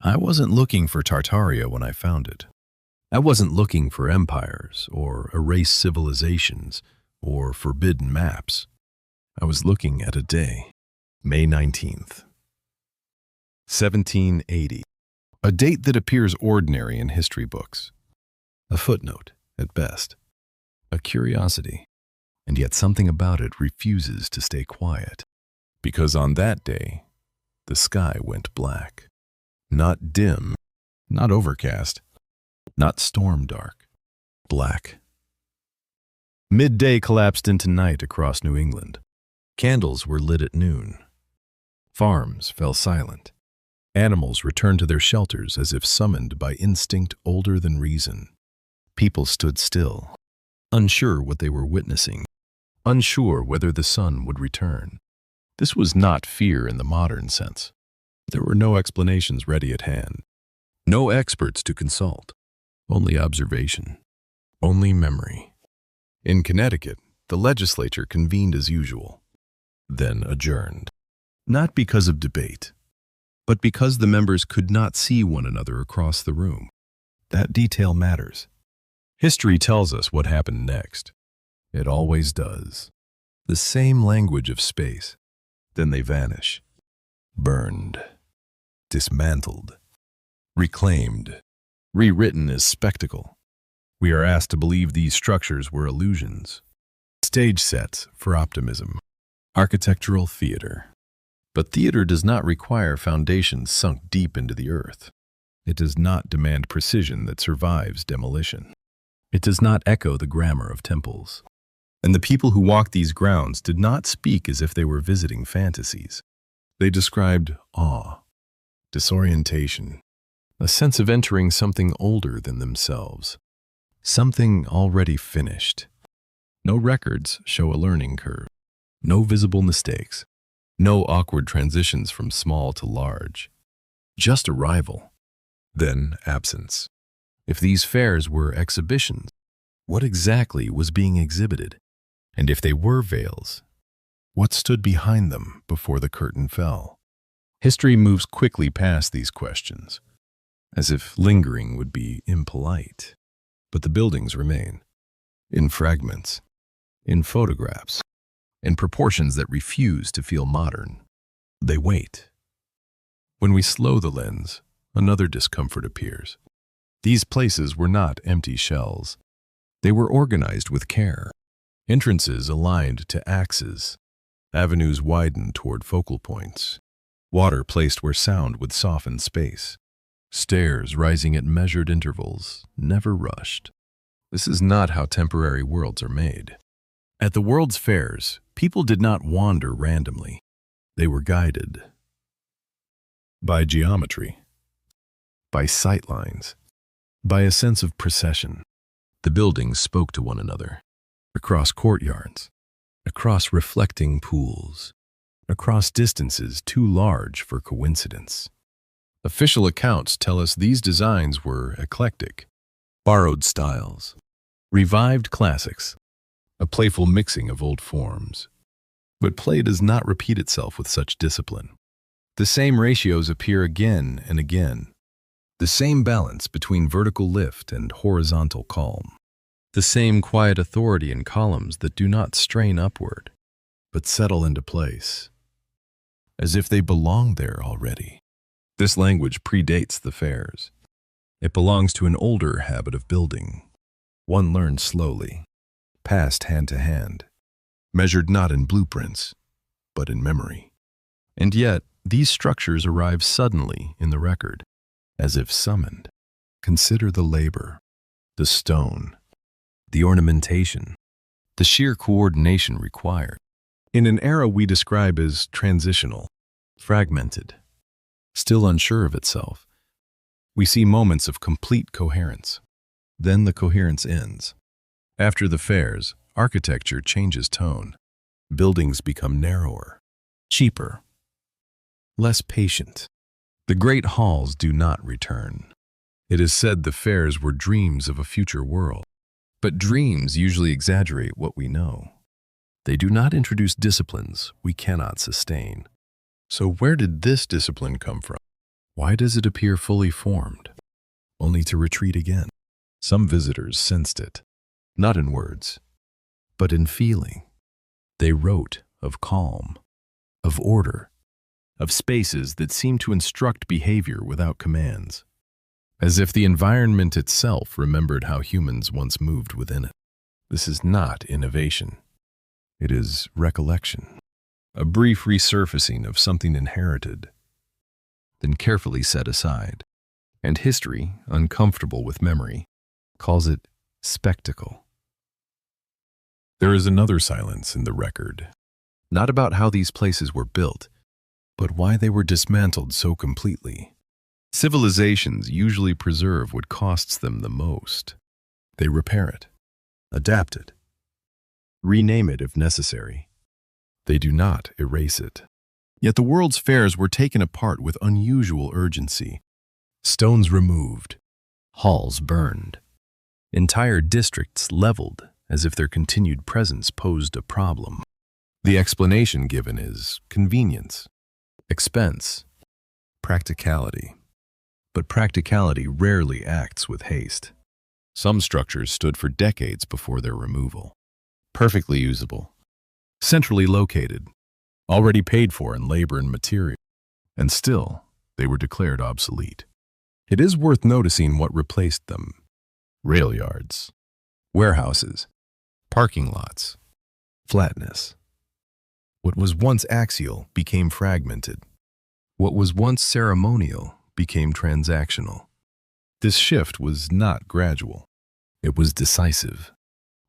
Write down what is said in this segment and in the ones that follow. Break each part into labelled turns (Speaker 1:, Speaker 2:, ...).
Speaker 1: I wasn't looking for Tartaria when I found it. I wasn't looking for empires or erased civilizations or forbidden maps. I was looking at a day, May 19th, 1780, a date that appears ordinary in history books, a footnote at best, a curiosity, and yet something about it refuses to stay quiet, because on that day, the sky went black. Not dim, not overcast, not storm dark, black. Midday collapsed into night across New England. Candles were lit at noon. Farms fell silent. Animals returned to their shelters as if summoned by instinct older than reason. People stood still, unsure what they were witnessing, unsure whether the sun would return. This was not fear in the modern sense. There were no explanations ready at hand, no experts to consult, only observation, only memory. In Connecticut, the legislature convened as usual, then adjourned, not because of debate, but because the members could not see one another across the room. That detail matters. History tells us what happened next. It always does. The same language of space. Then they vanish. Burned, dismantled, reclaimed, rewritten as spectacle. We are asked to believe these structures were illusions, stage sets for optimism, architectural theater. But theater does not require foundations sunk deep into the earth. It does not demand precision that survives demolition. It does not echo the grammar of temples. And the people who walked these grounds did not speak as if they were visiting fantasies. They described awe, disorientation, a sense of entering something older than themselves, something already finished. No records show a learning curve, no visible mistakes, no awkward transitions from small to large, just arrival, then absence. If these fairs were exhibitions, what exactly was being exhibited? And if they were veils, what stood behind them before the curtain fell? History moves quickly past these questions, as if lingering would be impolite. But the buildings remain, in fragments, in photographs, in proportions that refuse to feel modern. They wait. When we slow the lens, another discomfort appears. These places were not empty shells. They were organized with care. Entrances aligned to axes, avenues widened toward focal points, water placed where sound would soften space, stairs rising at measured intervals, never rushed. This is not how temporary worlds are made. At the world's fairs, people did not wander randomly. They were guided by geometry, by sightlines, by a sense of procession. The buildings spoke to one another. Across courtyards, across reflecting pools, across distances too large for coincidence. Official accounts tell us these designs were eclectic, borrowed styles, revived classics, a playful mixing of old forms. But play does not repeat itself with such discipline. The same ratios appear again and again, the same balance between vertical lift and horizontal calm. The same quiet authority in columns that do not strain upward, but settle into place, as if they belong there already. This language predates the fairs. It belongs to an older habit of building, one learned slowly, passed hand to hand, measured not in blueprints, but in memory. And yet, these structures arrive suddenly in the record, as if summoned. Consider the labor, the stone, the ornamentation, the sheer coordination required. In an era we describe as transitional, fragmented, still unsure of itself, we see moments of complete coherence. Then the coherence ends. After the fairs, architecture changes tone. Buildings become narrower, cheaper, less patient. The great halls do not return. It is said the fairs were dreams of a future world. But dreams usually exaggerate what we know. They do not introduce disciplines we cannot sustain. So where did this discipline come from? Why does it appear fully formed, only to retreat again? Some visitors sensed it, not in words, but in feeling. They wrote of calm, of order, of spaces that seemed to instruct behavior without commands, as if the environment itself remembered how humans once moved within it. This is not innovation. It is recollection, a brief resurfacing of something inherited, then carefully set aside. And history, uncomfortable with memory, calls it spectacle. There is another silence in the record, not about how these places were built, but why they were dismantled so completely. Civilizations usually preserve what costs them the most. They repair it, adapt it, rename it if necessary. They do not erase it. Yet the world's fairs were taken apart with unusual urgency. Stones removed, halls burned, entire districts leveled as if their continued presence posed a problem. The explanation given is convenience, expense, practicality. But practicality rarely acts with haste. Some structures stood for decades before their removal. Perfectly usable, centrally located, already paid for in labor and material, and still they were declared obsolete. It is worth noticing what replaced them: rail yards, warehouses, parking lots, flatness. What was once axial became fragmented. What was once ceremonial became transactional. This shift was not gradual. It was decisive.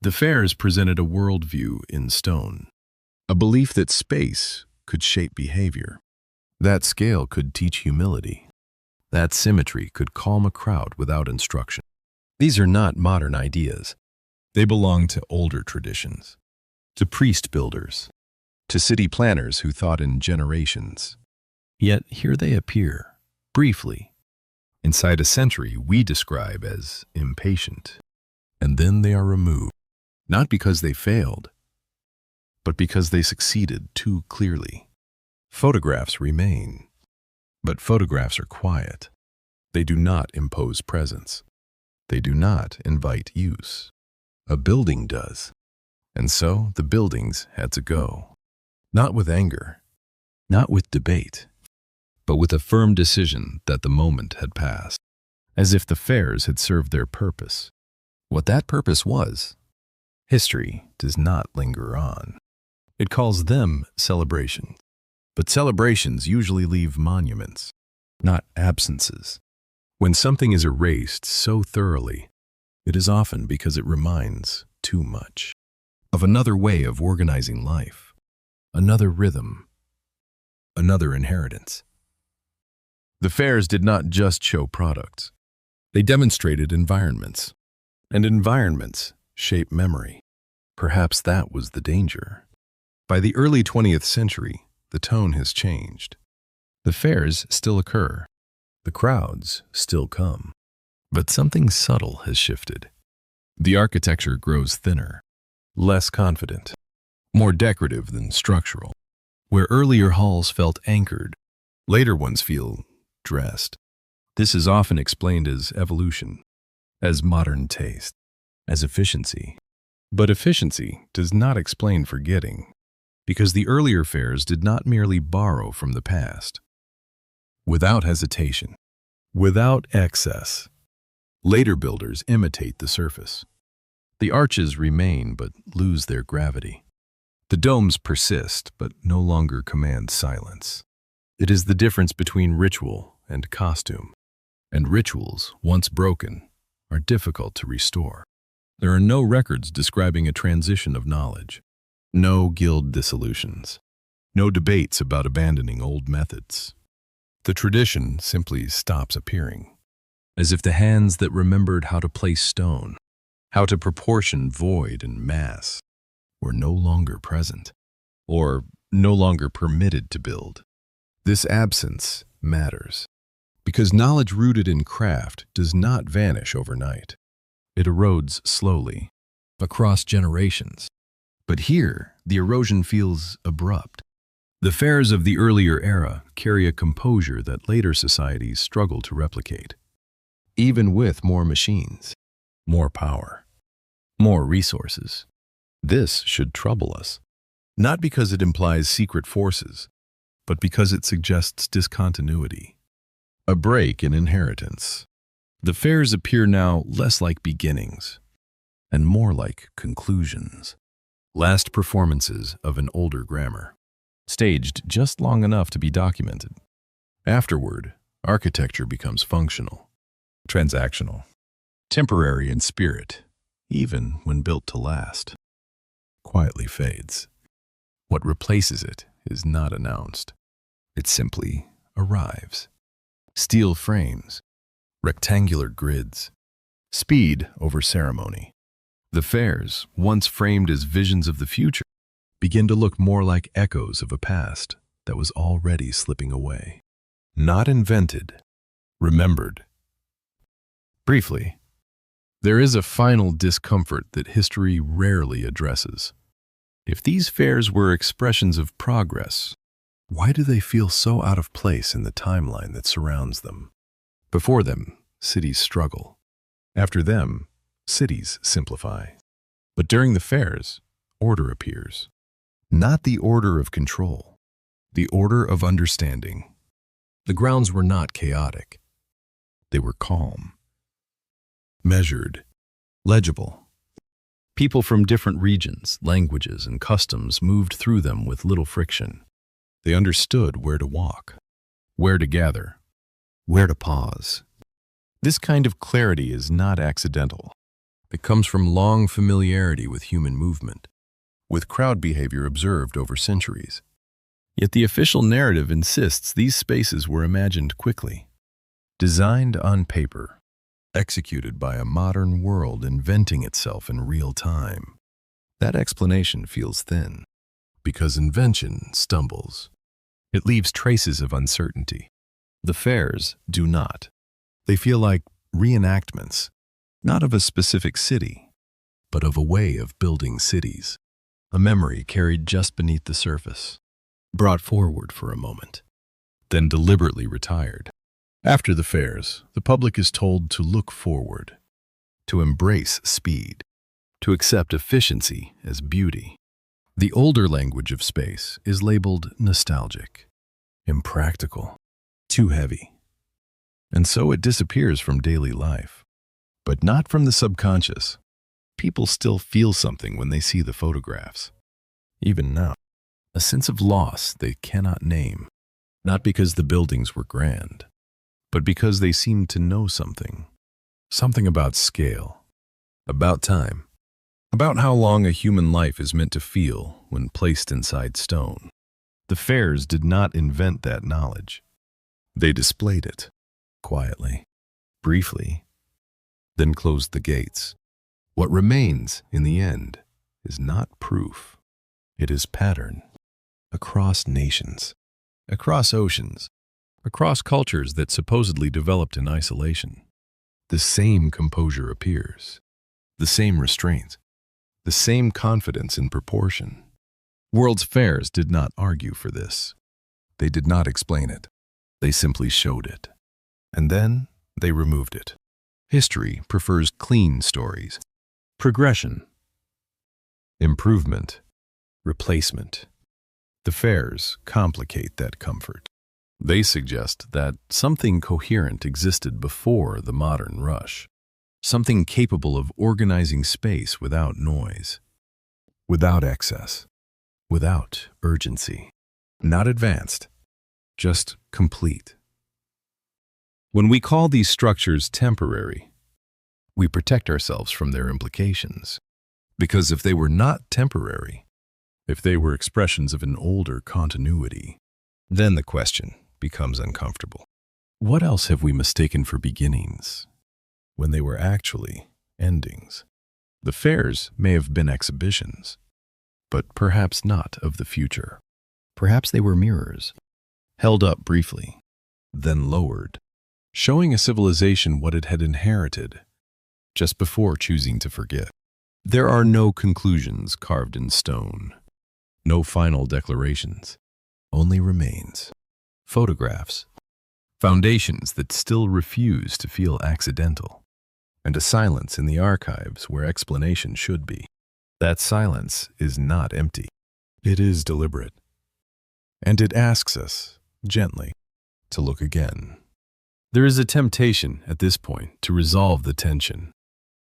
Speaker 1: The fairs presented a worldview in stone, a belief that space could shape behavior, that scale could teach humility, that symmetry could calm a crowd without instruction. These are not modern ideas. They belong to older traditions, to priest builders, to city planners who thought in generations. Yet here they appear, briefly, inside a century we describe as impatient. And then they are removed, not because they failed, but because they succeeded too clearly. Photographs remain, but photographs are quiet. They do not impose presence. They do not invite use. A building does. And so the buildings had to go. Not with anger, not with debate, but with a firm decision that the moment had passed, as if the fairs had served their purpose. What that purpose was, history does not linger on. It calls them celebrations. But celebrations usually leave monuments, not absences. When something is erased so thoroughly, it is often because it reminds too much of another way of organizing life, another rhythm, another inheritance. The fairs did not just show products. They demonstrated environments, and environments shape memory. Perhaps that was the danger. By the early 20th century, the tone has changed. The fairs still occur. The crowds still come. But something subtle has shifted. The architecture grows thinner, less confident, more decorative than structural. Where earlier halls felt anchored, later ones feel dressed. This is often explained as evolution, as modern taste, as efficiency. But efficiency does not explain forgetting, because the earlier fairs did not merely borrow from the past. Without hesitation, without excess, later builders imitate the surface. The arches remain but lose their gravity. The domes persist but no longer command silence. It is the difference between ritual and costume. And rituals, once broken, are difficult to restore. There are no records describing a transition of knowledge. No guild dissolutions. No debates about abandoning old methods. The tradition simply stops appearing, as if the hands that remembered how to place stone, how to proportion void and mass, were no longer present, or no longer permitted to build. This absence matters, because knowledge rooted in craft does not vanish overnight. It erodes slowly, across generations. But here, the erosion feels abrupt. The fairs of the earlier era carry a composure that later societies struggle to replicate. Even with more machines, more power, more resources. This should trouble us, not because it implies secret forces, but because it suggests discontinuity, a break in inheritance. The fairs appear now less like beginnings and more like conclusions, last performances of an older grammar, staged just long enough to be documented. Afterward, architecture becomes functional, transactional, temporary in spirit, even when built to last. Quietly fades. What replaces it is not announced. It simply arrives. Steel frames, rectangular grids, speed over ceremony. The fairs, once framed as visions of the future, begin to look more like echoes of a past that was already slipping away. Not invented, remembered. Briefly, there is a final discomfort that history rarely addresses. If these fairs were expressions of progress, why do they feel so out of place in the timeline that surrounds them? Before them, cities struggle. After them, cities simplify. But during the fairs, order appears. Not the order of control, the order of understanding. The grounds were not chaotic. They were calm, measured, legible. People from different regions, languages, and customs moved through them with little friction. They understood where to walk, where to gather, where to pause. This kind of clarity is not accidental. It comes from long familiarity with human movement, with crowd behavior observed over centuries. Yet the official narrative insists these spaces were imagined quickly, designed on paper, executed by a modern world inventing itself in real time. That explanation feels thin, because invention stumbles. It leaves traces of uncertainty. The fairs do not. They feel like reenactments, not of a specific city, but of a way of building cities. A memory carried just beneath the surface, brought forward for a moment, then deliberately retired. After the fairs, the public is told to look forward, to embrace speed, to accept efficiency as beauty. The older language of space is labeled nostalgic, impractical, too heavy. And so it disappears from daily life, but not from the subconscious. People still feel something when they see the photographs. Even now, a sense of loss they cannot name, not because the buildings were grand, but because they seemed to know something. Something about scale, about time, about how long a human life is meant to feel when placed inside stone. The fairs did not invent that knowledge. They displayed it, quietly, briefly, then closed the gates. What remains, in the end, is not proof. It is pattern. Across nations, across oceans, across cultures that supposedly developed in isolation. The same composure appears, the same restraints, the same confidence in proportion. World's fairs did not argue for this. They did not explain it. They simply showed it. And then they removed it. History prefers clean stories. Progression, improvement, replacement. The fairs complicate that comfort. They suggest that something coherent existed before the modern rush, something capable of organizing space without noise, without excess, without urgency. Not advanced, just complete. When we call these structures temporary, we protect ourselves from their implications. Because if they were not temporary, if they were expressions of an older continuity, then the question becomes uncomfortable. What else have we mistaken for beginnings when they were actually endings? The fairs may have been exhibitions, but perhaps not of the future. Perhaps they were mirrors, held up briefly, then lowered, showing a civilization what it had inherited just before choosing to forget. There are no conclusions carved in stone, no final declarations. only remains, photographs, foundations that still refuse to feel accidental, and a silence in the archives where explanation should be. That silence is not empty. It is deliberate. And it asks us, gently, to look again. There is a temptation at this point to resolve the tension,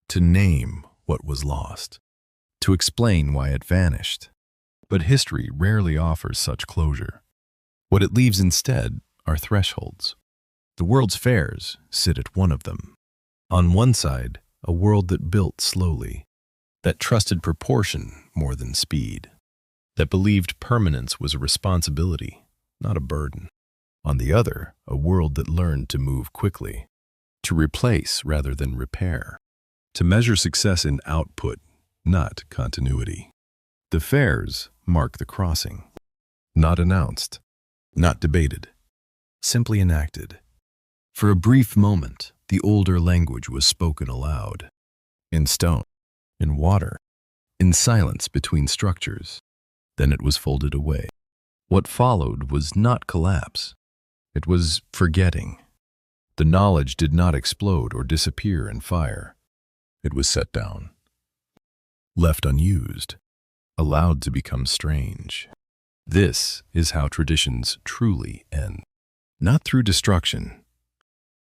Speaker 1: to name what was lost, to explain why it vanished. But history rarely offers such closure. What it leaves instead are thresholds. The world's fairs sit at one of them. On one side, a world that built slowly, that trusted proportion more than speed, that believed permanence was a responsibility, not a burden. On the other, a world that learned to move quickly, to replace rather than repair, to measure success in output, not continuity. The fairs mark the crossing, not announced, not debated, simply enacted. For a brief moment, the older language was spoken aloud, in stone, in water, in silence between structures. Then it was folded away. What followed was not collapse. It was forgetting. The knowledge did not explode or disappear in fire. It was set down, left unused, allowed to become strange. This is how traditions truly end. Not through destruction,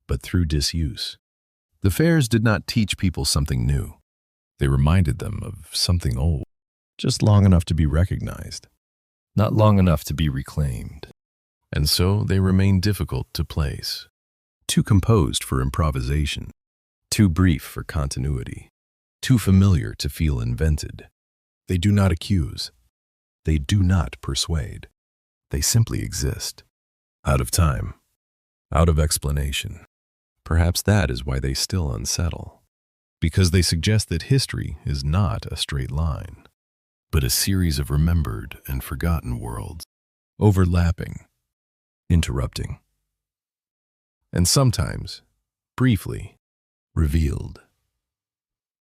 Speaker 1: but through disuse. The fairs did not teach people something new. They reminded them of something old, just long enough to be recognized, not long enough to be reclaimed. And so they remain difficult to place, too composed for improvisation, too brief for continuity, too familiar to feel invented. They do not accuse. They do not persuade. They simply exist, out of time, out of explanation. Perhaps that is why they still unsettle, because they suggest that history is not a straight line, but a series of remembered and forgotten worlds, overlapping, interrupting, and sometimes, briefly, revealed.